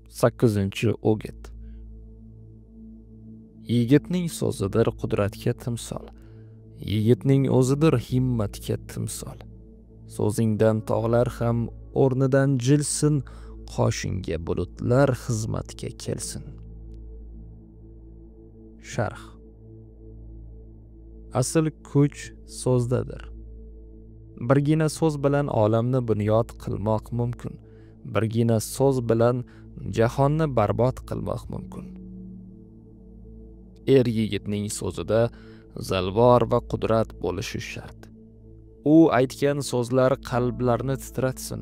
8-o'git. Yigitning so'zidir qudratga timsol. Yigitning o'zidir himmatga timsol. So'zingdan tog'lar ham o'rnidan jilsin, qoshingga bulutlar xizmatga kelsin. Sharh. Asl kuch so'zdadir. Birgina so'z bilan olamni bunyod qilmoq mumkin. Birgina so'z bilan jahonni barbod qilmoq mumkin. Yigitning so'zida zalvor va qudrat bo'lishi shart. U aytgan so'zlar qalblarni titratsin,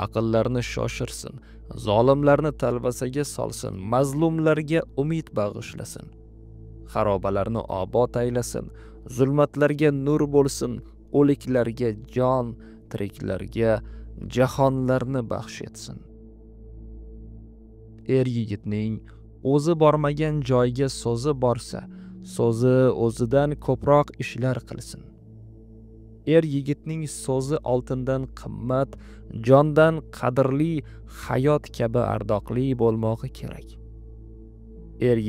aqllarni shoshirsin, zolimlarni talvasaga solsin, mazlumlarga umid bag'ishlasin, xarobalarni obod aylasin, zulmatlarga nur bo'lsin, o'liklarga jon, tiriklarga jahonlarni baxsh etsin. Yigitning o'zi bormagan joyga so'zi borsa, so'zi o'zidan ko'proq ishlar qilsin. Yigitning so'zi oltindan qimmat, jondan qadrli, hayot kabi ardoqli bo'lmog'i kerak.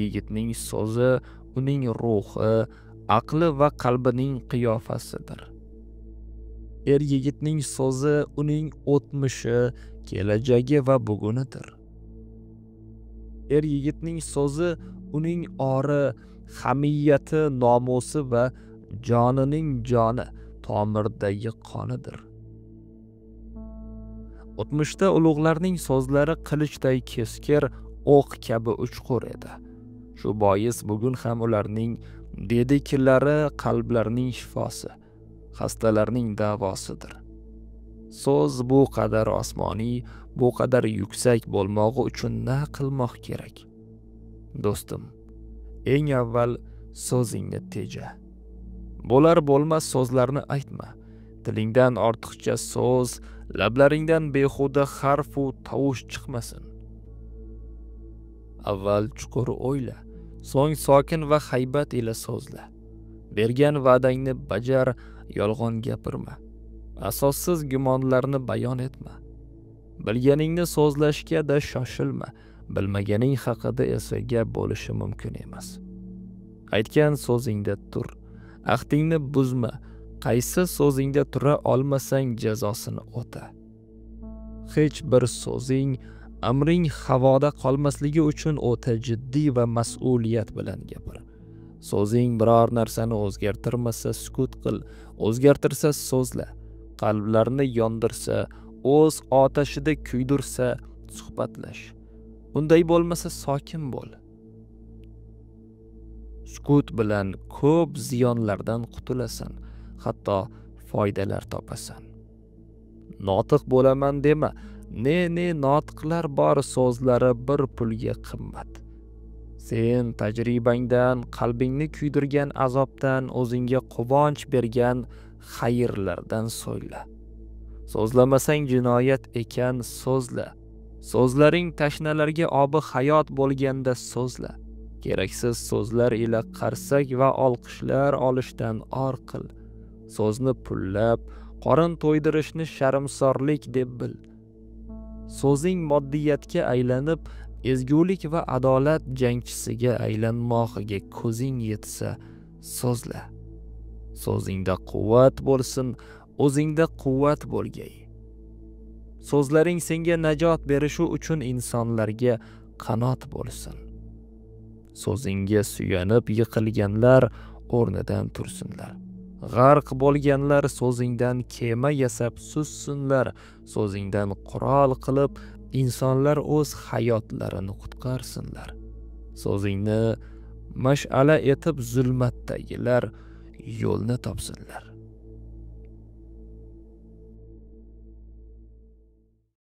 Yigitning so'zi uning ruhi, aqli va qalbining qiyofasidir. Yigitning so'zi uning o'tmishi, kelajagi va bugunidir. Yigitning so'zi uning ori, hamiyati, nomusi va jonining joni, tomirdagi qonidir. O'tmishda ulug'larning so'zlari qilichday keskir, o'q kabi uchqur edi. Shu bois bugun ham ularning dediklari qalblarning shifosi, xastalarning davosidir. So'z bu qadar osmoniy, bu qadar yuksak bo'lmog'i uchun na qilmoq kerak? Do'stim, eng avval so'zingni teja. Bo'lar bo'lmas so'zlarni aytma. Tilingdan ortiqcha so'z, lablaringdan behuda harf u tovush chiqmasin. Avval chuqur o'yla, so'ng sokin va haybat ila so'zla. Bergan va'dangni bajar, yolg'on gapirma. Asossiz gumonlarni bayon etma. Bilganingni so'zlashga da shoshilma. Bilmaganing haqida esa gap bo'lishi mumkin emas. Aytgan so'zingda tur. Ahdingni buzma. Qaysi so'zingda tura olmasang jazosini o'ta. Hech bir so'zing, amring havoda qolmasligi uchun o'ta jiddiy va mas'uliyat bilan gapir. So'zing biror narsani o'zgartirmasa sukut qil, o'zgartirsa so'zla. Qalblarni yondirsa, o'z otashida kuydirsa suhbatlash. Unday bo'lmasa sokin bo'l. Sukut bilan ko'p ziyonlardan qutulasan, hatto foydalar topasan. Notiq bo'laman dema. Ne notiqlar bor, so'zlari bir pulga qimmat. Sen tajribangdan, qalbingni kuydirgan azobdan, o'zingga quvonch bergan xayrlardan so'yla. So'zlamasang jinoyat ekan, so'zla. So'zlaring tashnalarga obi hayot bo'lganda so'zla. Keraksiz so'zlar ila qarsak va olqishlar olishdan or qil. So'zni pullab, qorin to'ydirishni sharmsorlik deb bil. So'zing moddiyatga aylanib, ezgulik va adolat jangchisiga aylanmoqqiga ko'zing yetsa, so'zla. So'zingda quvvat bo'lsin, o'zingda quvvat bo'lgay. So'zlaring senga najot berishi uchun insonlarga qanot bo'lsin. So'zingga suyanib yiqilganlar o'rnidan tursinlar. G'arq bo'lganlar so'zingdan kema yasab sussinlar. So'zingdan qurol qilib insonlar o'z hayotlarini qutqarsinlar. So'zingni mash'ala etib zulmatdagilar yo'lni topsinlar.